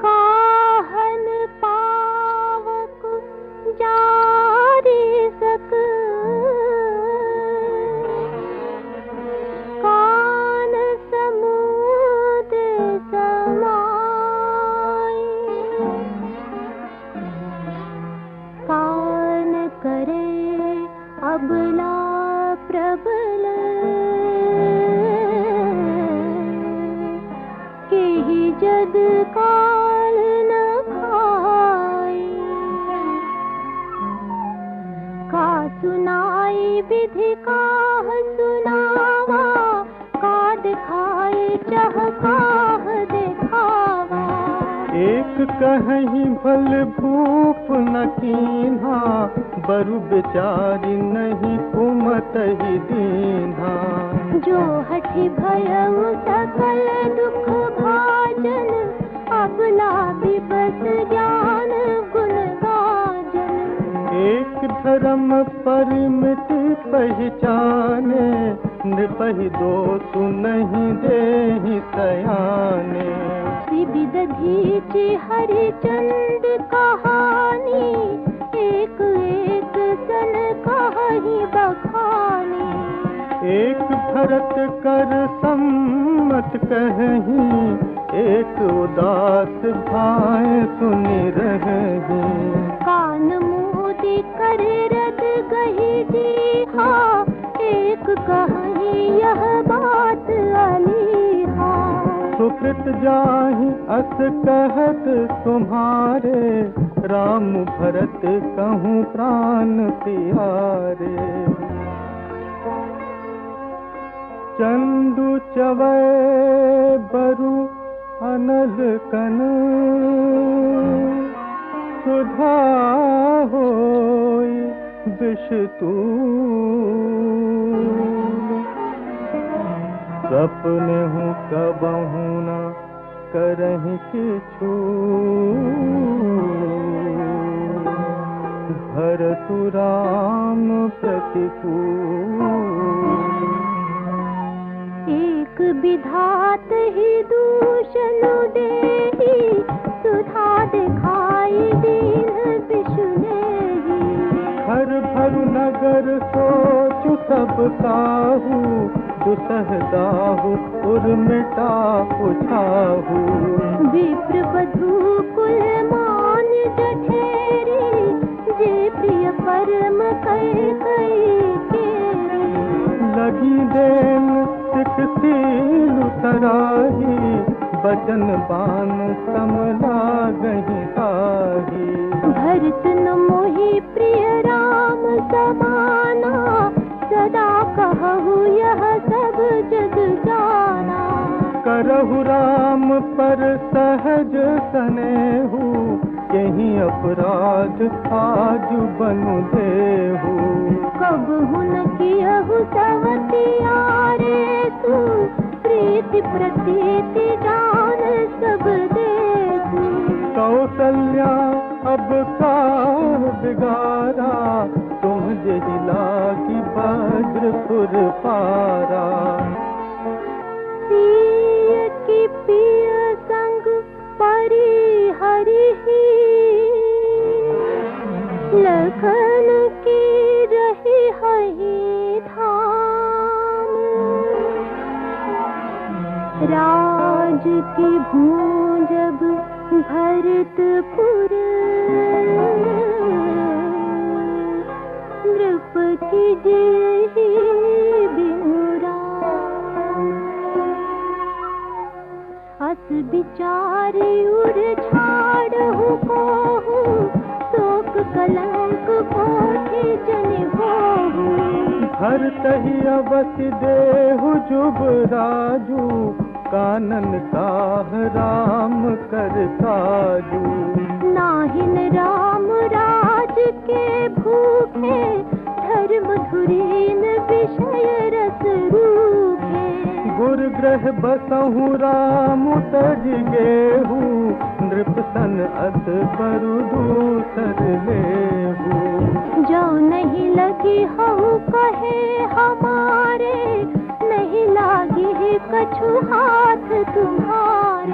काहन पावक जारी सक, कान समुद्र समाई, कान करे अबला प्रबल, के ही जग काल न खाई। का सुनाई विधि काह सुनावा, का दिखाई चह काह दिखावा। एक कहीं भल भूप न कीन्हा, बरु बेचारी नहीं कुमत ही दीन्हा। जो हठि भयउ सकल दुख भाजन, अबला बिबस ज्ञान गुण गाजन। एक धर्म परिमित पहचाने, नृपहि दो तु नहीं देहि सयाने। विविध धीचि हरिचंद कहानी, एक एक सन कहि बखानी। एक भरत कर सम्मत कहीं, एक उदास भाए सुनि रही। कान मोदी कर रद गही दीहा, एक कहीं यह बात अलीहा। सुकृत जाहि अस कहत तुम्हारे, राम भरत कहूँ प्राण प्यारे। चंदु चवै बरु अनल कन, सुधा होई विष तूल। सपने हूँ कबहू न करहि किछु, भरतु राम प्रतिकूल। एक विधात ही दूषण देहि, सुधा दिखाई दीन विषु लेहि। हर भर नगर सोचु सब काहू, दुसह दाहु उर्मिटा पुछाहू। विप्र वधू कुल मान जठेरी, जे प्रिय परम कैकेयी केरी। लगी देन सिख सीलु सराही, बचन बान समला गही ताही। भरत न मोहि प्रिय राम समाना, सदा कहु यह सब जग जाना। करहु राम पर सहज सनेहु, यही अपराध आज बनु देहु। कबहु न कियहु सवतियारे तू, प्रीति प्रतीति जान सब देखू। कौसल्या अब का बिगारा, तुम जहि लागी वज्रपुर पारा। सिय की पिय संग परिहरिहि, लखन की रही हहि धाम। राज की भूंजब भरतपुर, नृपति जेहि बिनु राम। अस विचारि उर छाड़हु कोहु, शोक कलंक पोथि जनि होहु। भरतहि अवसि देहु जुग राजू, कानन काह राम कर काजू। नाहिन राम राज के भूखे, धर्म धुरीन विषय रस रूखे। गुर ग्रह बसहु राम तज गेहू, नृप सन अस बरु दूसर लेहू। जो नहीं लगी हऊ कहे हमारे, नहीं लागी कछु हाथ तुम्हारे।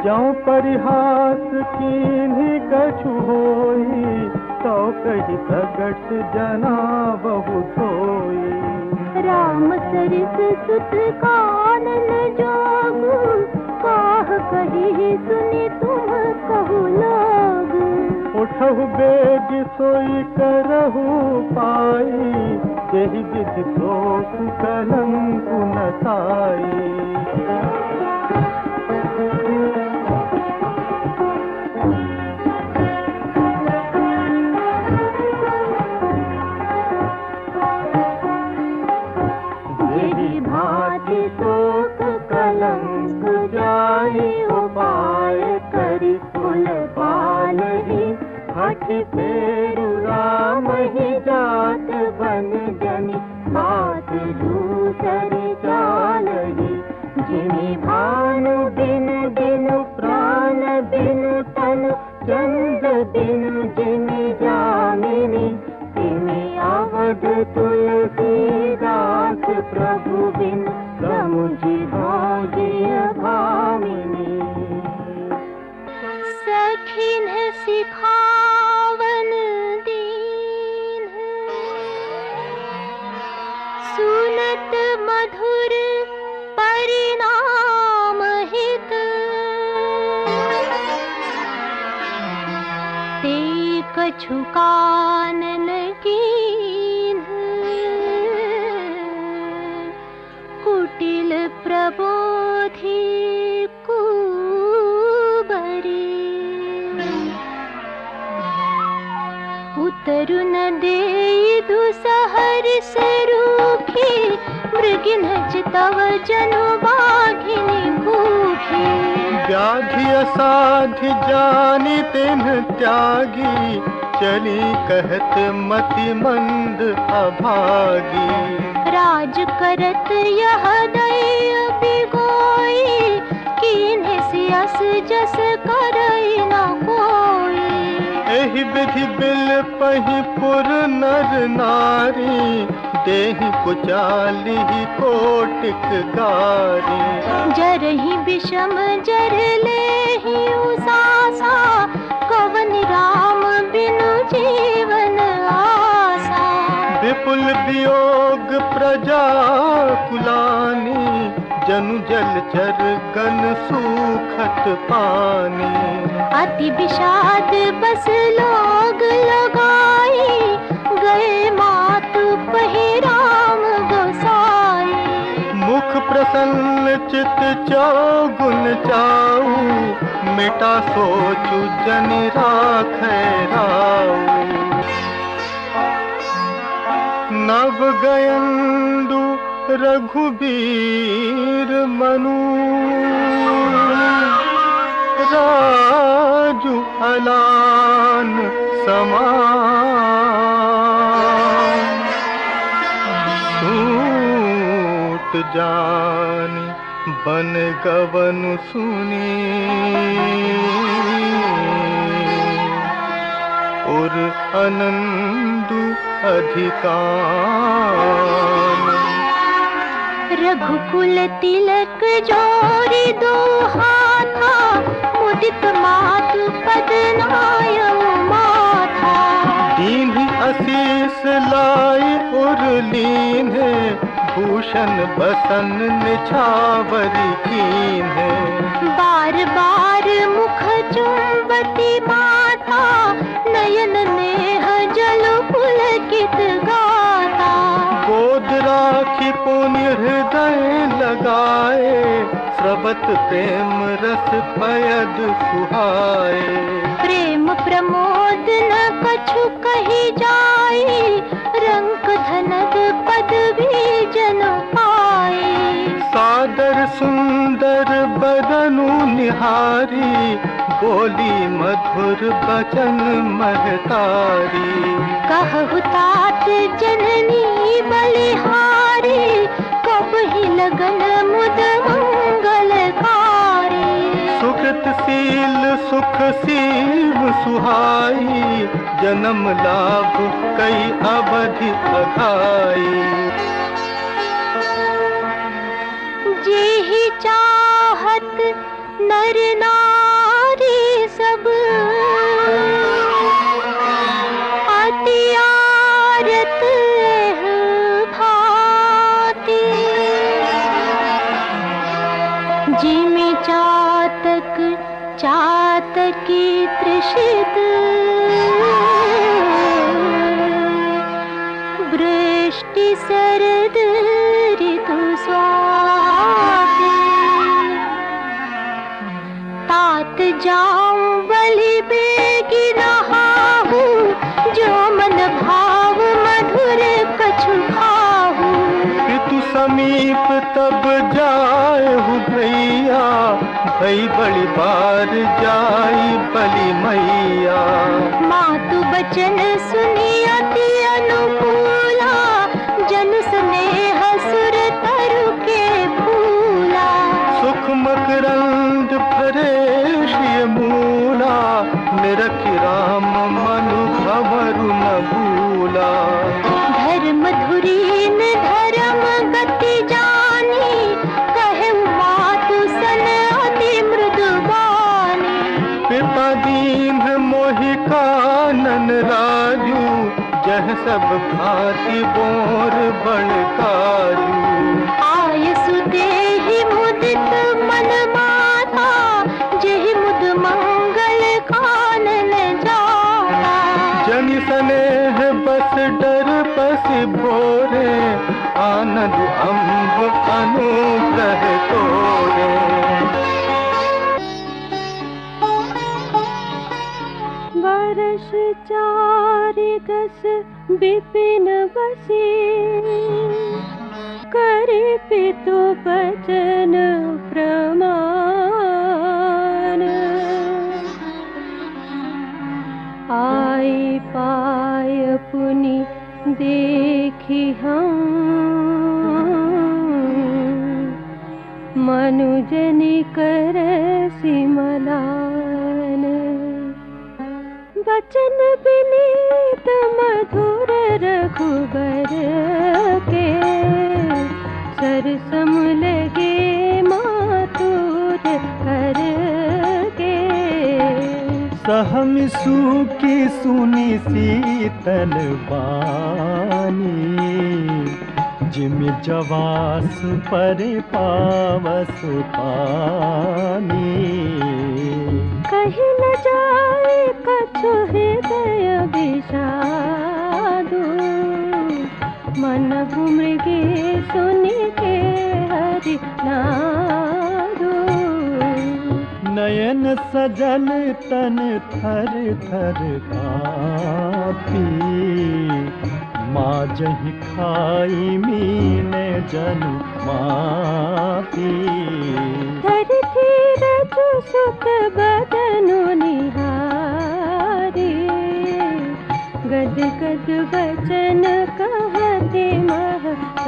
जौ परिहास कीन्ही कछु होई, तो कही प्रगट जना बहु सोई। राम सरिस सुत कानन जोगु, काह कही सुनि तुम कहु लोग। उठहु बेग सोई करहु पाई, जेहि विधि शोक कलंक न ताई। जेहि भांति शोक कलंक जाई, उपाय करि कुल पालहि। हठ फेरु राम ही जात बन जनि, बात दूसर चालहि। जिनि भानु बिनु बिनु प्राण बिनु तनु, चंद बिनु जिमि जामिनी। तिमि अवध तुलसीदास प्रभु बिनु, समुझि भौजिय भामिनी। सखिन सिखावन दीन, सुनत मधुर परिणाम हित। ते कछु कानन कीन्ह, कुटिल प्रबोधि कुबरी। उतरु न देई दुसहरिस रूखी, मृगिन चितव जनु बाघिनी भूखी। व्याधि असाध्य जानि तिन्ह त्यागी, चली कहत मति मंद अभागी। राज करत यह दैय बिगोई, कीन्हे सियस जस करई न कोई। एहि विधि बिल पहि पुर नर नारी, देहि कुचालिहि कोटिक गारी। जरहि विषम जर लेहि उसासा, कवन राम बिनु जीवन आसा। विपुल वियोग प्रजा कुलानी, जनु जलचर गन सूखत पानी। अति विषाद बस लोग लगाई, गए मातु पहि राम गोसाई। मुख प्रसन्न चित चौगुन चाऊ, मिटा सोचु जन राखै राऊ। नव गयंदु रघुबीर मनु, राजु अलान समान। सूत जानि बन गवन सुनी, और अनंदु अधिकान। रघुकुल तिलक जोरी दो हाथा, मुदित मातु पद नायउ माथा। दीन्हि आशीष लाई उर लीन्हे, भूषण बसन निछावरी कीन्हे। बार बार मुख चुंबती माथा, नयन नेह जल पुलकित गाथा। गोद राखी पुनि हृदय लगाए, स्रवत प्रेम रस पयद सुहाए। प्रेम प्रमोद न कछु कही जाई, रंक धनद पदवी जन पाए। सादर सुंदर बदनु निहारी, बोली मधुर बचन महतारी। कहु तात जननी बलिहारी, कब ही लगन मुद मंगलकारी। सुकृत शील सुख सीव सुहाई, जन्म लाभ कई अवधि अघाई। जेहि चाहत नर नारी, जिमि चातक चातकी तृषित वृष्टि शरद ऋतु स्वाति तात जाऊं बलि बेगी नहाहू जो मन भाव मधुर कछु खाहू ऋतु समीप तब जाए हूँ भैया भई बड़ी बार जाई बलि मैया मातु बचन सुनी अति अनुकूला जन स्नेह सुर तरु के फूला सुख मकरंद भरे श्री मूला निरखि राम मनु भंवरु न भूला धर्म धुरीन धर्म गति जानी कहे मातु सन अति मृदुबानी पिता दीन मोहि कानन राजू जह सब भांति बोर बण काजू आय सुदेहि मुदित मन माता जेहि मुद मंगल कानन जाता जनि स्नेह बस डर पसि भोरे आनंद अम्ब अनुग्रह तोरे वर्ष चारि दस विपिन बसी करे पितु बचन प्रमाण आई पाय पुनि देखी हम मनुजनि कर सिमलान वचन विनीत मधुर रघुबर के सरसम लगे मातुर कर के सहमि सूखी सुनि शीतल बानी जिमि जवास परे पावस पानी कहीं न जाए कछु हृदय विषादु मन मृगे सुनि के हरि नादु नयन सजल तन थर थर कापी माजहि खाई मीने जनु मापी धरि धीरज सुत बदनु निहारी गद गद वचन कहते महतारी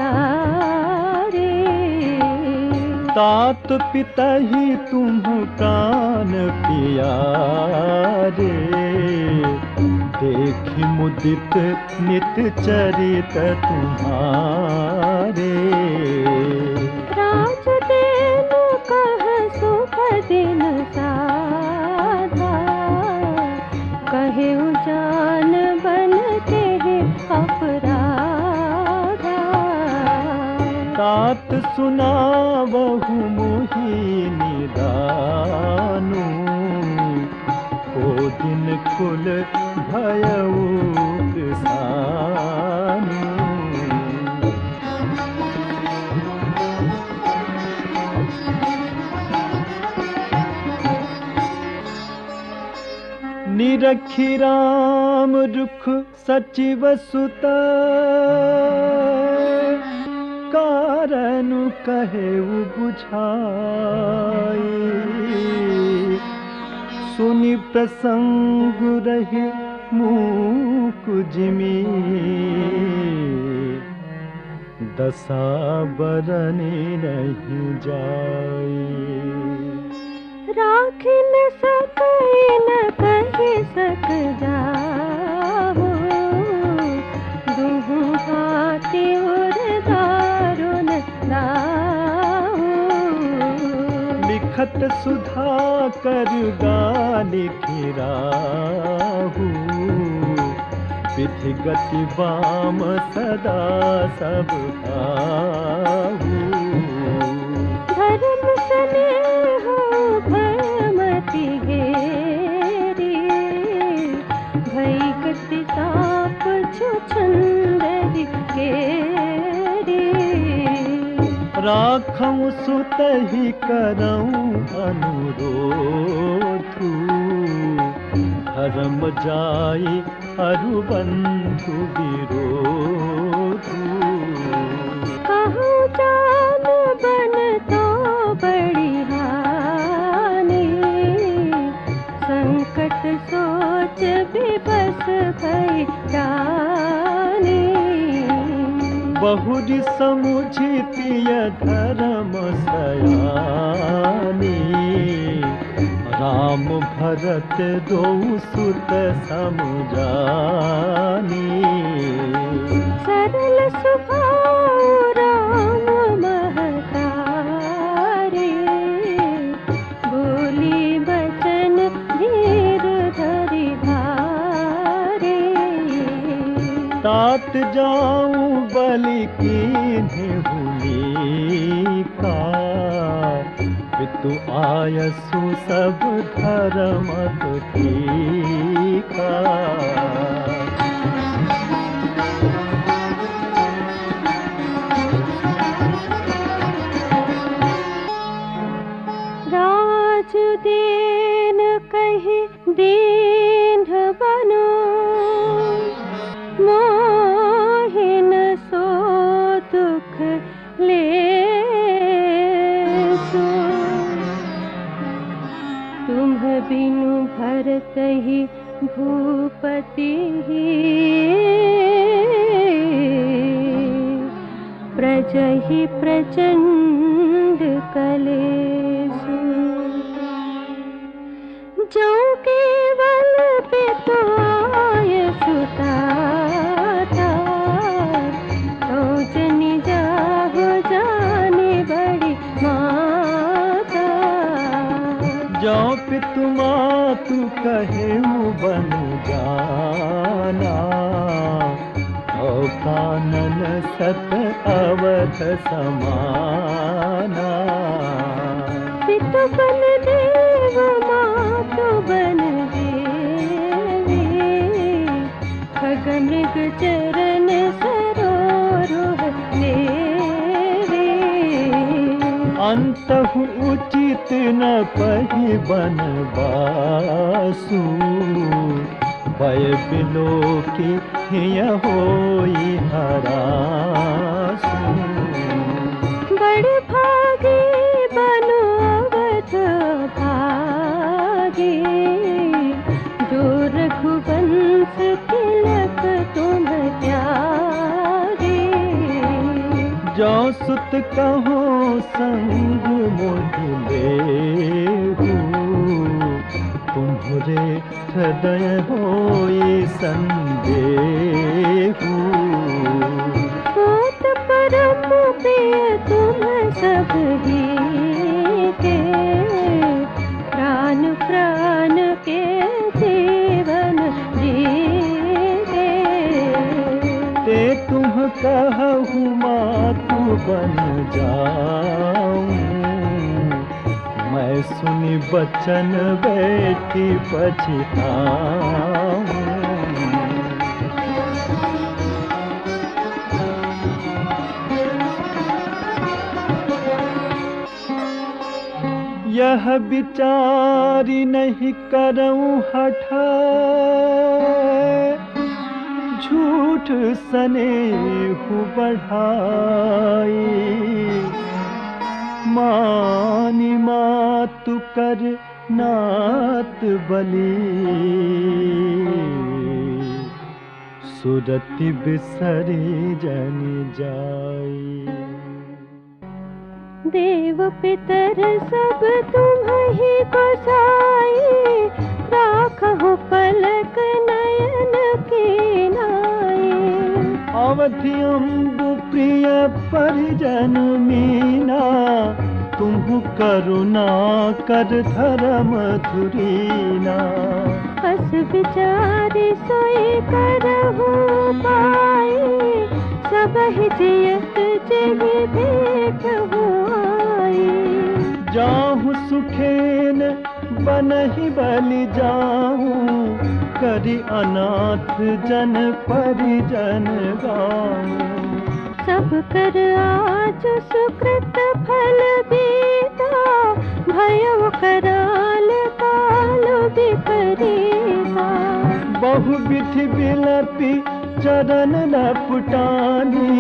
तात पितहि तुम प्राण प्यारे देखि मुदित नित चरित तुम्हारे राज देन कह सुख दिन साधा कहे जान बनते अपराधा तात सुनावहु मोहि निदानु ओ दिन कुल भयउ किसानु निरखि राम रुख सचिव सुत कारण कहेउ बुझाई सुनि प्रसंग रहि मूक जिमि दशा बरनि नहीं जाई राख न सकै न कहि सक जाहु दुहु हाथी उर दारुन दाहु लिखत सुधा कर गाली खिराहू विधि गति वाम सदा सब काहू धर्म सने सुत ही करऊं अनुरोधु, धर्म जाई अरु बंधु विरोधु। कहूँ जान बन तो बड़ी हानि, संकट सोच विबस भई जानी। बहुरी समुझितिय धर्म सयानी, राम भरत दो सुत समुझानी। सरल स्वभाव राम महतारे, बोली बचन धीर धरि धारे। तात जाऊं बलि कीन्हे हुली का, पितु आयसु सब धर्म ठीका। राजदेन कहि दीन बनो, मोहिन सो दुख लेसो। तुम बिनु भरत ही भूपति ही, प्रजहि प्रचंड कलेसु। जो केवल पितु आयसु ताता, तो जनि जाहु जाने बड़ी माता। जो पितु मातु कहेऊ बन जाना, और कानन सत अवध समाना। पितु बन देव मातु बन देवी, खग मृग चरण सरोरुह लेवी। अंतहु उचित न पहि बनवासु, भय बिलोकी हिय होई हरासु। बड़े भागे बनो अवध भागे, जो रघुवंश तिलक तुम त्यागे। जो सुत कहो संग मोहि लेहु, तुम्हरे हृदय होई संदेहु। होत परम प्रिय तुम सब ही के, प्राण प्राण के जीवन जीते। ते तुम कहु मातु बन जाऊं, मैं सुनि बचन बैठी पछताऊं। यह विचारी नहीं करऊं हठा, झूठ सनेहु बढ़ाई। मानि मातु कर नात बलि, सुरति बिसरी जनि जाई। देव पितर सब तुम्हि गोसाई, राखहु पलक नयन की नाई। अवधि अम्बु प्रिय परिजन मीना, तुम्हु करुणा कर धर्म धुरीना। बस विचारि सोई करहु पाई, सबहि जियत जेहि भेंटहु आई। जाहु सुखेन बनहि बलि जाऊं, करि अनाथ जन परिजन गाऊं। सब कर आज सुकृत फल बीता, भयो कराल काल विपरीता। बहुविधि विलपि चरण लपटानी,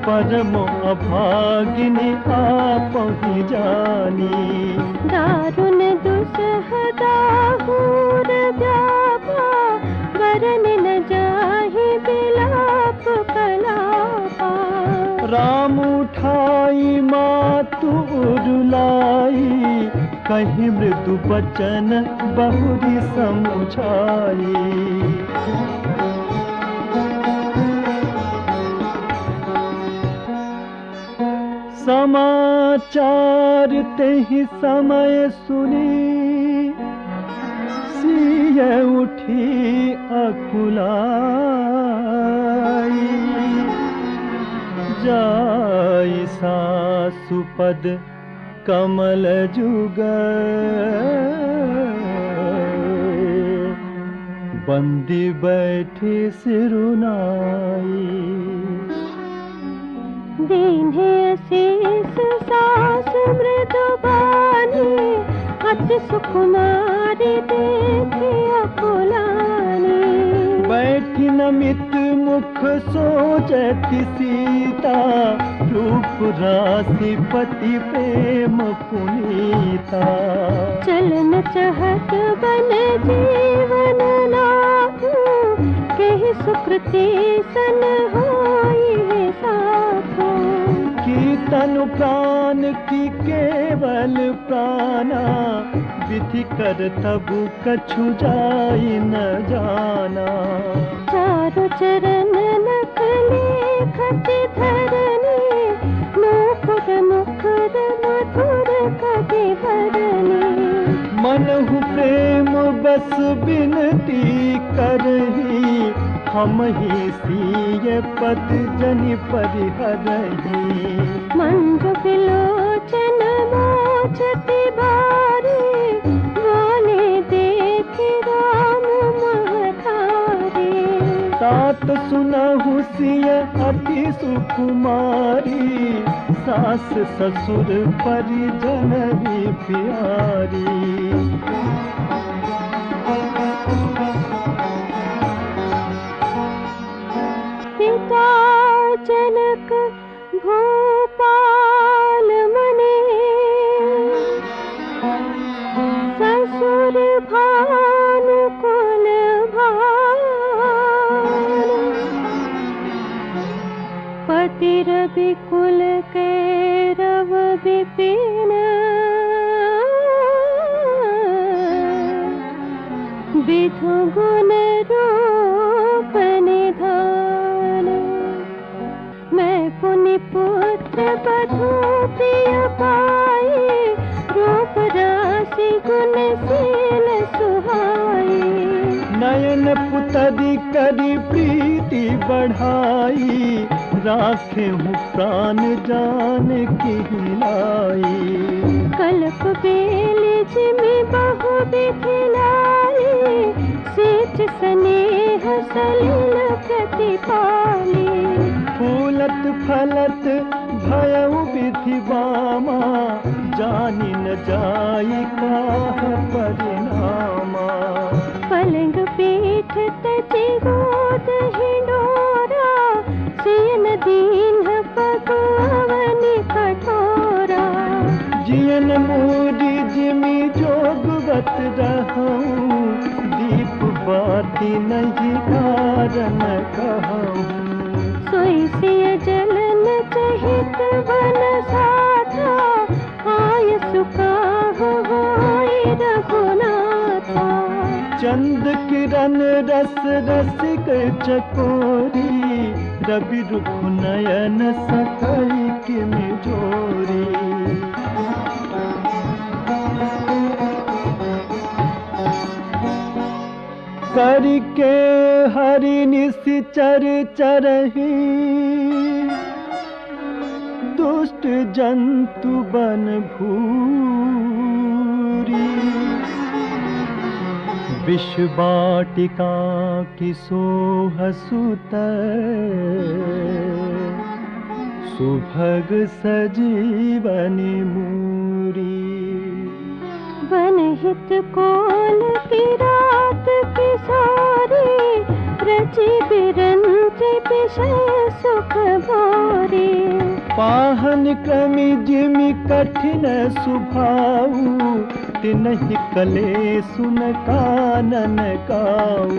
परम अभागिनी आपहि जानी। दारुण दुसह दाहुर व्यापा, वरन न जाहि बिलाप कलापा। राम उठाई मातु उरुलाई, कहीं मृदु बचन बहुरी समुझाई। समाचार तेहि समय सुनी, सिय उठी अकुलाई। जाई सासुपद कमल जुग, बंदी बैठी सिरुनाई। दीन्हे असीस सास मृदु बानी, अति सुकुमारी देखे अकुलानी। बैठी नमित मुख सोचती सीता, रूप राशि पति प्रेम पुनीता। चलन चहत बन जीवन लाथू, केहि सुकृति सन होई है साथू। की तनु प्राण की केवल प्राणा, विधि कर तबु कछु जाई न जाना। चारु चरण नखले खति धरनी, मुकुर मुकुर मधुर कति भरनी। मनहु प्रेम बस बिनती करही, हम ही सिय पद जनि परिहरही। मंजु बिलोचन मोचति बारी, बोले देख राम महतारी। तात सुनहु सिय अति सुकुमारी, सास ससुर परिजन ही प्यारी। पिता जनक भूपाल मने, ससुर भानुकुल भानु। पति रवि कुल कैरव विपिन, विधु गुण रूप निधान। मैं पुनि पुत्र बधू प्रिय पाई, रूप राशि गुण शील सुहाई। नयन पुतरी करी प्रीति बढ़ाई, राखे हूँ प्राण जान की लाई। कल्प बेल जिमि बहु बिखिलाई, सेच स्नेह सलिल प्रतिपाली। फूलत फलत भयउ विधि बामा, जानि न जाई काह परिणामा। पलंग पीठ तजि गोद हिंडोरा, सियन दीन्ह पगुअवनि कठोरा। जियन मूरी जिमि जोगवत रहूं, दीप बाती नहीं कारण कहूं। सोई सिय जलन चहित वन साथा, आय सुकाह होई रघुनाथा। चंद किरण रस रसिक चकोरी, रवि रुख नयन सखई किमि जोरी। करके हरि निश्चर चरही, दुष्ट जंतु बन भूरी। विष वाटिका की सोह सुत, सुभग सजीवनी मूरी। बनहित कोल की रात किशोरी, रची बिरंची पिशे सुख भोरी। पाहन क्रमि जिमि कठिन सुभाऊ, तिनहि कले सुन कानन गाऊ।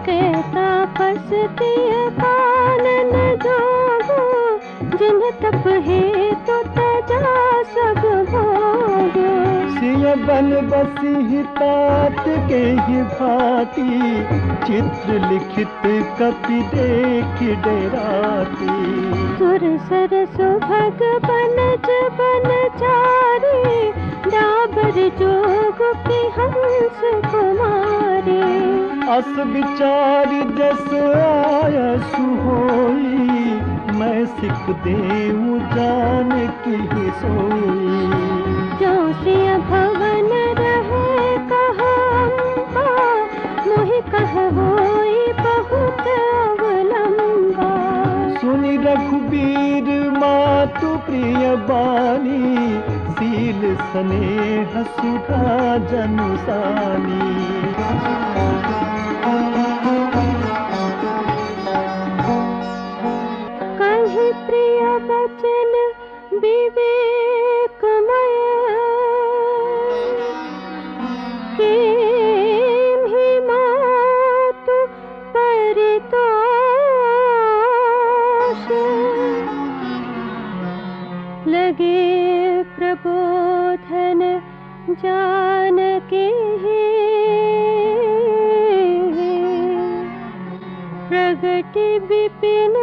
कहता पसती कानन जोगो, जिन तप है तो तजा सब भोग। सिय बन बसी तात के ही भांति, चित्र लिखित कपि देख डराती। सुरसर सुभग बनज बनचारी, डाबर जोग की हंस कुमारी। अस विचार जस आय सुहोई, मैं सिख देऊ जान की सोई। जो सिय भवन रहे कहम्बा, मोहि कह होई बहुत अवलंबा। सुनि रघुबीर मातु प्रिय बानी, सील स्नेह सुधा जनुसानी। कहि प्रिय बचन विवेकमय, केन्हि मातु परितोष। लगे प्रबोधन जानकी, प्रगति विपिन